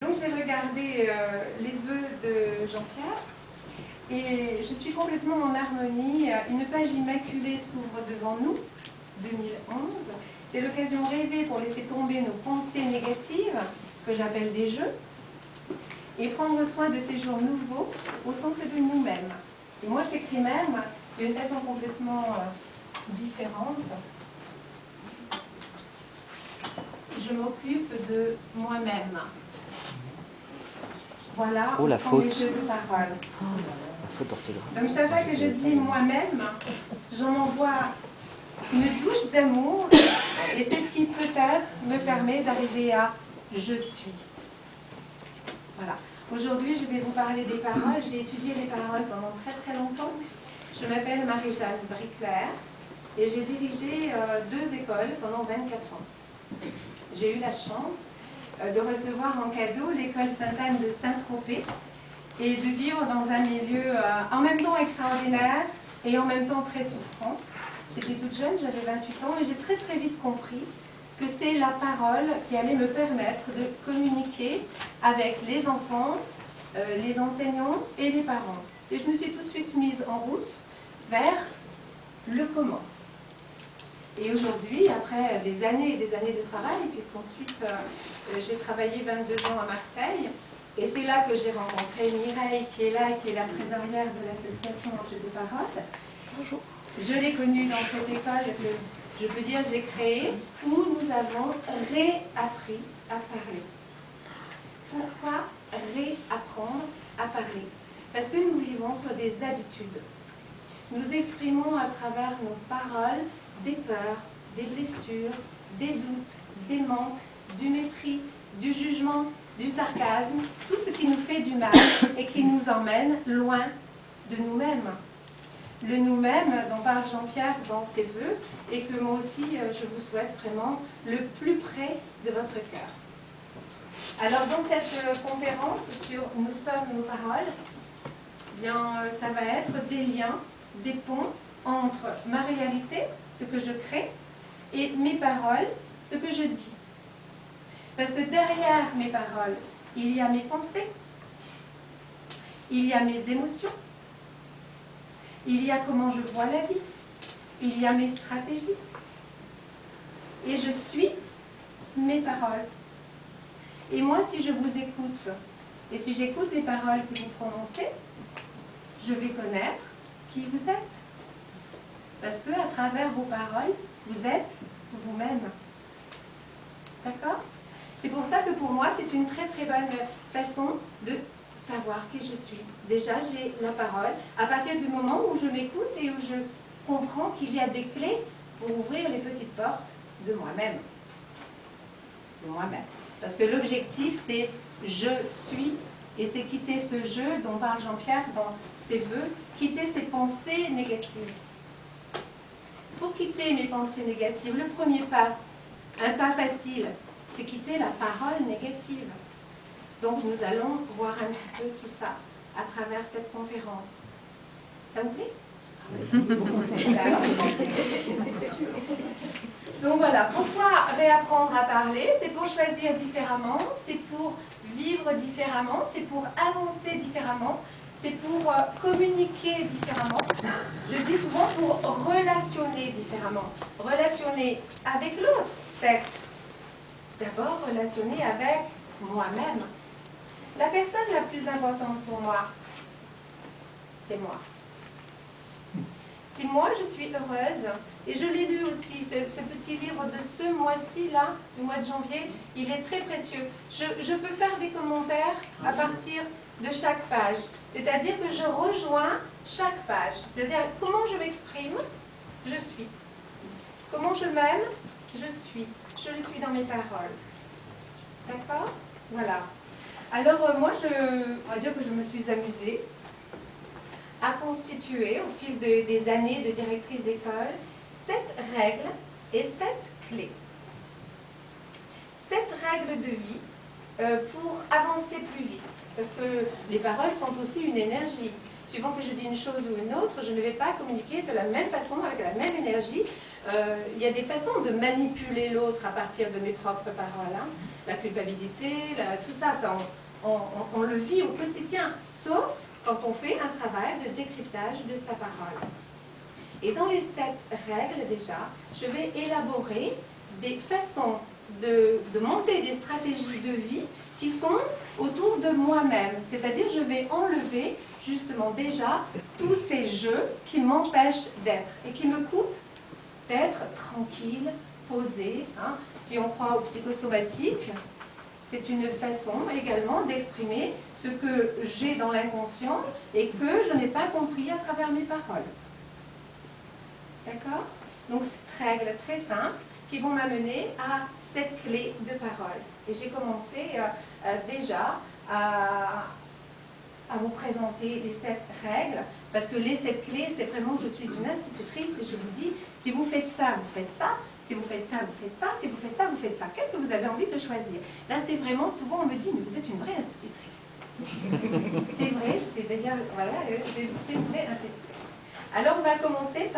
Donc j'ai regardé les vœux de Jean-Pierre et je suis complètement en harmonie. Une page immaculée s'ouvre devant nous, 2011. C'est l'occasion rêvée pour laisser tomber nos pensées négatives, que j'appelle des jeux, et prendre soin de ces jours nouveaux autant que de nous-mêmes. Et moi j'écris même d'une façon complètement différente. Je m'occupe de moi-même. Voilà, Oh, la sont faute. les jeux de parole. Faute d'orthographe. Donc chaque fois que je dis moi-même, j'en envoie une touche d'amour et c'est ce qui peut-être me permet d'arriver à je suis. Voilà. Aujourd'hui, je vais vous parler des paroles. J'ai étudié les paroles pendant très très longtemps. Je m'appelle Marie-Jeanne Briclair et j'ai dirigé 2 écoles pendant 24 ans. J'ai eu la chance de recevoir en cadeau l'école Sainte-Anne de Saint-Tropez et de vivre dans un milieu en même temps extraordinaire et en même temps très souffrant. J'étais toute jeune, j'avais 28 ans et j'ai très très vite compris que c'est la parole qui allait me permettre de communiquer avec les enfants, les enseignants et les parents. Et je me suis tout de suite mise en route vers le comment. Et aujourd'hui, après des années et des années de travail, puisqu'ensuite j'ai travaillé 22 ans à Marseille, et c'est là que j'ai rencontré Mireille, qui est là et qui est la trésorière de l'association Jeux de parole. Bonjour. Je l'ai connue dans cette école que je peux dire j'ai créée, où nous avons réappris à parler. Pourquoi réapprendre à parler? Parce que nous vivons sur des habitudes. Nous exprimons à travers nos paroles des peurs, des blessures, des doutes, des manques, du mépris, du jugement, du sarcasme, tout ce qui nous fait du mal et qui nous emmène loin de nous-mêmes. Le nous-mêmes dont parle Jean-Pierre dans ses vœux et que moi aussi je vous souhaite vraiment le plus près de votre cœur. Alors dans cette conférence sur Nous sommes nos paroles, eh bien, ça va être des liens, des ponts entre ma réalité, ce que je crée, et mes paroles, ce que je dis. Parce que derrière mes paroles, il y a mes pensées, il y a mes émotions, il y a comment je vois la vie, il y a mes stratégies. Et je suis mes paroles. Et moi, si je vous écoute, et si j'écoute les paroles que vous prononcez, je vais connaître qui vous êtes. Parce que à travers vos paroles, vous êtes vous-même. D'accord? C'est pour ça que pour moi, c'est une très très bonne façon de savoir qui je suis. Déjà, j'ai la parole. À partir du moment où je m'écoute et où je comprends qu'il y a des clés pour ouvrir les petites portes de moi-même. De moi-même. Parce que l'objectif, c'est je suis, et c'est quitter ce jeu dont parle Jean-Pierre dans ses vœux, quitter ses pensées négatives. Pour quitter mes pensées négatives, le premier pas, un pas facile, c'est quitter la parole négative. Donc nous allons voir un petit peu tout ça à travers cette conférence. Ça vous plaît? Donc voilà, pourquoi réapprendre à parler? C'est pour choisir différemment, c'est pour vivre différemment, c'est pour avancer différemment, c'est pour communiquer différemment. Je dis souvent pour relationner différemment. Relationner avec l'autre, certes. D'abord, relationner avec moi-même. La personne la plus importante pour moi, c'est moi. Si moi je suis heureuse, et je l'ai lu aussi, ce petit livre de ce mois-ci, là, du mois de janvier, il est très précieux. Je peux faire des commentaires à partir de chaque page. C'est-à-dire que je rejoins chaque page. C'est-à-dire comment je m'exprime, je suis. Comment je m'aime, je suis. Je le suis dans mes paroles. D'accord? Voilà. Alors moi, on va dire que je me suis amusée à constituer, au fil des années de directrice d'école, 7 règles et 7 clés. 7 règles de vie pour avancer plus vite. Parce que les paroles sont aussi une énergie. suivant que je dis une chose ou une autre, je ne vais pas communiquer de la même façon, avec la même énergie. Il y a des façons de manipuler l'autre à partir de mes propres paroles. Hein. La culpabilité, tout ça, on le vit au quotidien, sauf quand on fait un travail de décryptage de sa parole. Et dans les 7 règles déjà, je vais élaborer des façons de monter des stratégies de vie qui sont autour de moi-même. C'est-à-dire, je vais enlever justement déjà tous ces jeux qui m'empêchent d'être et qui me coupent d'être tranquille, posée. Hein. Si on croit au psychosomatique, c'est une façon également d'exprimer ce que j'ai dans l'inconscient et que je n'ai pas compris à travers mes paroles. D'accord? Donc, cette règle très simple qui vont m'amener à cette clé de parole. Et j'ai commencé déjà à vous présenter les 7 règles, parce que les 7 clés, c'est vraiment, je suis une institutrice et je vous dis, si vous faites ça, vous faites ça, si vous faites ça, vous faites ça, si vous faites ça, vous faites ça. Qu'est-ce que vous avez envie de choisir? Là, c'est vraiment, souvent on me dit, mais vous êtes une vraie institutrice. C'est vrai, je suis d'ailleurs, voilà, c'est une vraie institutrice. Alors, on va commencer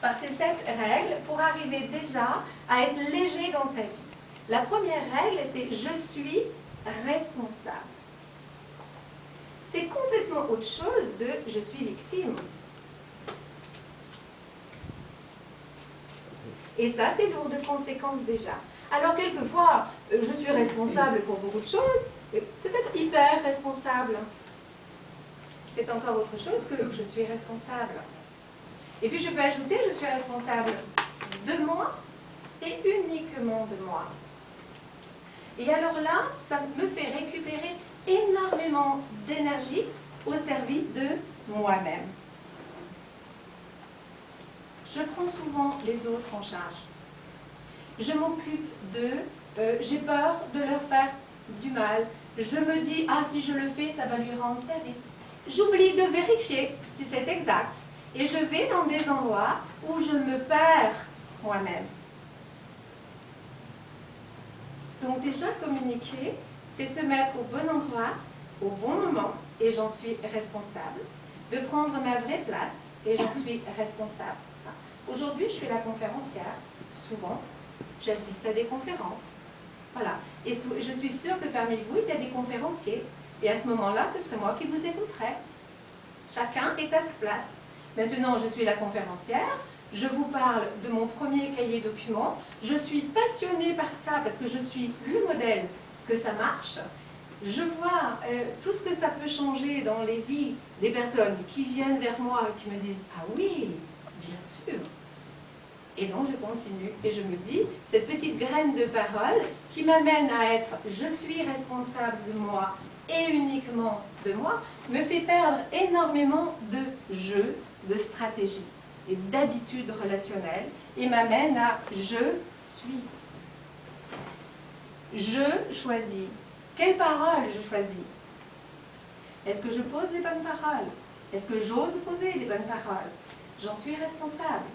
par ces 7 règles pour arriver déjà à être léger dans sa vie. La première règle, c'est « je suis responsable ». C'est complètement autre chose de « je suis victime ». Et ça, c'est lourd de conséquences déjà. Alors, quelquefois, je suis responsable pour beaucoup de choses, peut-être hyper responsable. C'est encore autre chose que je suis responsable. Et puis, je peux ajouter, je suis responsable de moi et uniquement de moi. Et alors là, ça me fait récupérer énormément d'énergie au service de moi-même. Je prends souvent les autres en charge. Je m'occupe d'eux, j'ai peur de leur faire du mal. Je me dis, ah, si je le fais, ça va lui rendre service. J'oublie de vérifier si c'est exact. Et je vais dans des endroits où je me perds moi-même. Donc déjà, communiquer, c'est se mettre au bon endroit, au bon moment, et j'en suis responsable. De prendre ma vraie place, et j'en suis responsable. Aujourd'hui, je suis la conférencière, souvent. J'assiste à des conférences. Voilà. Et je suis sûre que parmi vous, il y a des conférenciers. Et à ce moment-là, ce serait moi qui vous écouterais. Chacun est à sa place. Maintenant, je suis la conférencière. Je vous parle de mon premier cahier document. Je suis passionnée par ça parce que je suis le modèle que ça marche. Je vois tout ce que ça peut changer dans les vies des personnes qui viennent vers moi et qui me disent « Ah oui, bien sûr !» Et donc je continue et je me dis, cette petite graine de parole qui m'amène à être « je suis responsable de moi et uniquement de moi » me fait perdre énormément de jeux, de stratégies et d'habitudes relationnelles et m'amène à « je suis ». Je choisis. Quelles paroles je choisis? Est-ce que je pose les bonnes paroles? Est-ce que j'ose poser les bonnes paroles? J'en suis responsable.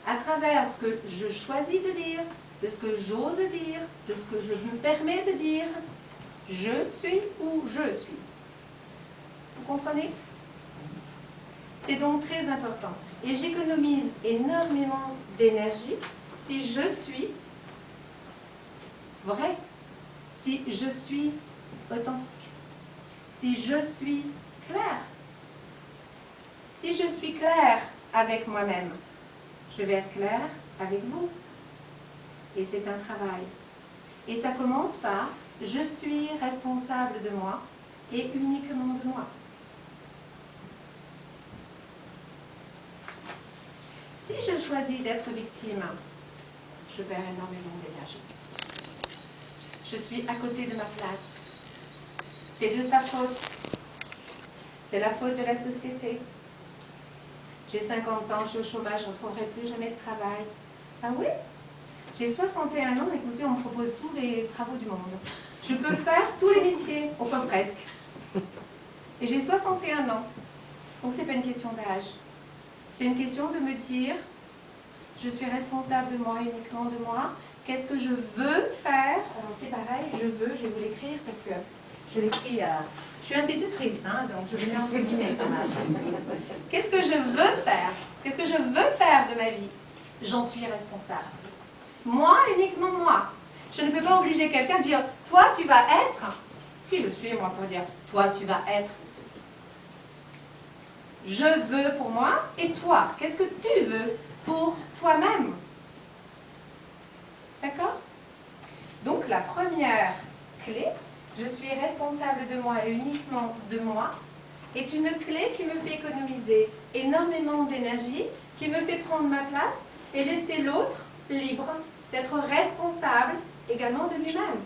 À travers ce que je choisis de dire, de ce que j'ose dire, de ce que je me permets de dire, je suis ou je suis. Vous comprenez? C'est donc très important. Et j'économise énormément d'énergie si je suis vrai, si je suis authentique, si je suis claire. Si je suis claire avec moi-même, je vais être claire avec vous. Et c'est un travail. Et ça commence par « je suis responsable de moi et uniquement de moi ». Si je choisis d'être victime, je perds énormément d'énergie. Je suis à côté de ma place. C'est de sa faute. C'est la faute de la société. J'ai 50 ans, je suis au chômage, je ne retrouverai plus jamais de travail. Ah oui? J'ai 61 ans, écoutez, on me propose tous les travaux du monde. Je peux faire tous les métiers, enfin presque. Et j'ai 61 ans. Donc c'est pas une question d'âge. C'est une question de me dire, je suis responsable de moi, uniquement de moi. Qu'est-ce que je veux faire? Alors c'est pareil, je veux, je vais vous l'écrire parce que Je l'écris, je suis institutrice, hein, donc je le mets entre guillemets quand même. Qu'est-ce que je veux faire? Qu'est-ce que je veux faire de ma vie? J'en suis responsable. Moi, uniquement moi. Je ne peux pas obliger quelqu'un à dire, toi, tu vas être. Qui je suis, moi, pour dire, toi, tu vas être. Je veux pour moi, et toi, qu'est-ce que tu veux pour toi-même? D'accord? Donc, la première clé, je suis responsable de moi et uniquement de moi, est une clé qui me fait économiser énormément d'énergie, qui me fait prendre ma place et laisser l'autre libre d'être responsable également de lui-même.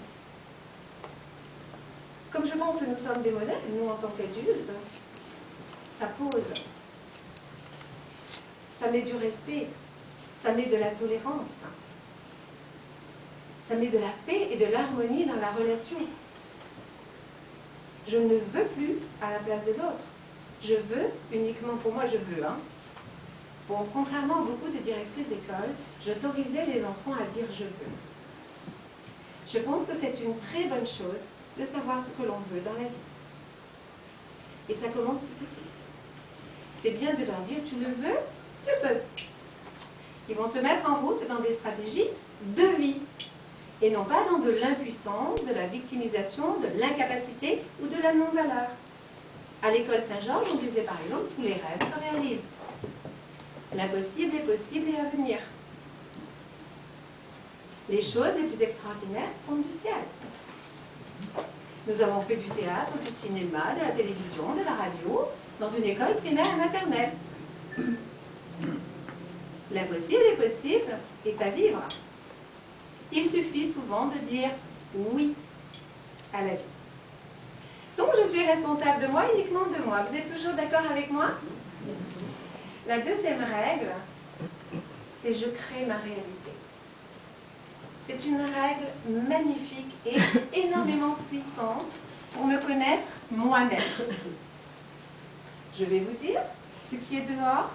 Comme je pense que nous sommes des modèles, nous en tant qu'adultes, ça pose, ça met du respect, ça met de la tolérance, ça met de la paix et de l'harmonie dans la relation. Je ne veux plus à la place de l'autre. Je veux uniquement pour moi, je veux. Hein. Bon, contrairement à beaucoup de directrices d'école, j'autorisais les enfants à dire je veux. Je pense que c'est une très bonne chose de savoir ce que l'on veut dans la vie. Et ça commence tout petit. C'est bien de leur dire tu le veux, tu peux. Ils vont se mettre en route dans des stratégies de vie. Et non pas dans de l'impuissance, de la victimisation, de l'incapacité ou de la non-valeur. À l'école Saint-Georges, on disait par exemple tous les rêves se réalisent. L'impossible est possible et à venir. Les choses les plus extraordinaires tombent du ciel. Nous avons fait du théâtre, du cinéma, de la télévision, de la radio, dans une école primaire et maternelle. L'impossible est possible est à vivre. Il suffit souvent de dire oui à la vie. Donc je suis responsable de moi, uniquement de moi. Vous êtes toujours d'accord avec moi? La deuxième règle, c'est je crée ma réalité. C'est une règle magnifique et énormément puissante pour me connaître moi-même. Je vais vous dire ce qui est dehors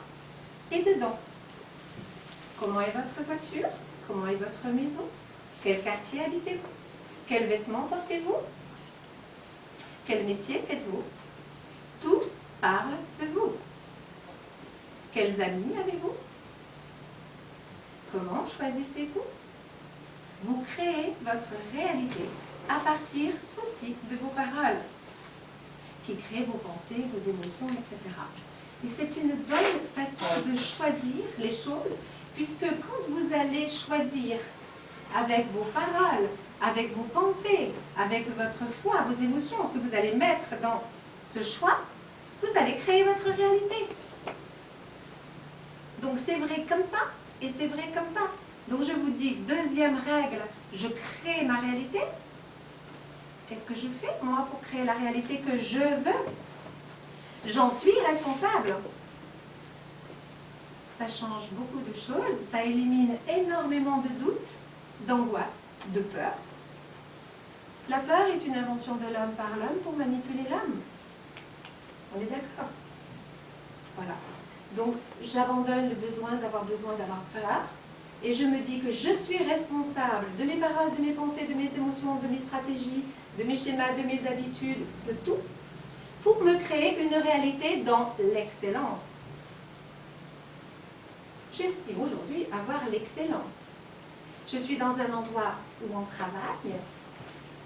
et dedans. Comment est votre voiture? Comment est votre maison? Quel quartier habitez-vous? Quels vêtements portez-vous? Quel métier faites-vous? Tout parle de vous. Quels amis avez-vous? Comment choisissez-vous? Vous créez votre réalité à partir aussi de vos paroles, qui créent vos pensées, vos émotions, etc. Et c'est une bonne façon de choisir les choses, puisque quand vous allez choisir avec vos paroles, avec vos pensées, avec votre foi, vos émotions, ce que vous allez mettre dans ce choix, vous allez créer votre réalité. Donc c'est vrai comme ça, et c'est vrai comme ça. Donc je vous dis, deuxième règle, je crée ma réalité. Qu'est-ce que je fais, moi, pour créer la réalité que je veux? J'en suis responsable. Ça change beaucoup de choses, ça élimine énormément de doutes, d'angoisse, de peur. La peur est une invention de l'homme par l'homme pour manipuler l'homme. On est d'accord? Voilà. Donc, j'abandonne le besoin d'avoir peur et je me dis que je suis responsable de mes paroles, de mes pensées, de mes émotions, de mes stratégies, de mes schémas, de mes habitudes, de tout, pour me créer une réalité dans l'excellence. J'estime aujourd'hui avoir l'excellence. Je suis dans un endroit où on travaille,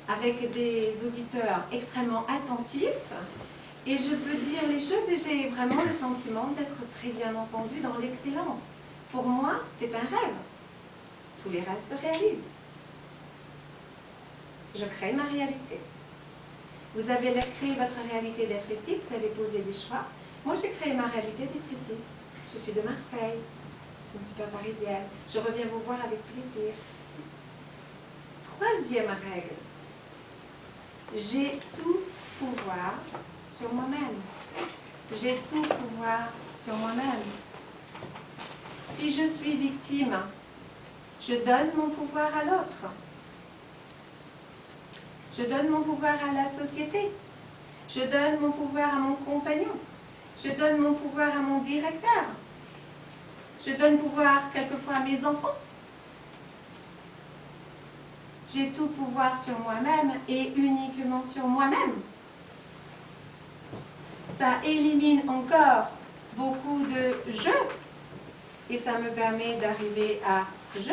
avec des auditeurs extrêmement attentifs, et je peux dire les choses et j'ai vraiment le sentiment d'être très bien entendue dans l'excellence. Pour moi, c'est un rêve. Tous les rêves se réalisent. Je crée ma réalité. Vous avez créé votre réalité d'être ici, vous avez posé des choix. Moi, j'ai créé ma réalité d'être ici. Je suis de Marseille. Je ne suis pas parisienne. Je reviens vous voir avec plaisir. Troisième règle. J'ai tout pouvoir sur moi-même. J'ai tout pouvoir sur moi-même. Si je suis victime, je donne mon pouvoir à l'autre. Je donne mon pouvoir à la société. Je donne mon pouvoir à mon compagnon. Je donne mon pouvoir à mon directeur. Je donne pouvoir quelquefois à mes enfants. j'ai tout pouvoir sur moi-même et uniquement sur moi-même. Ça élimine encore beaucoup de je et ça me permet d'arriver à je.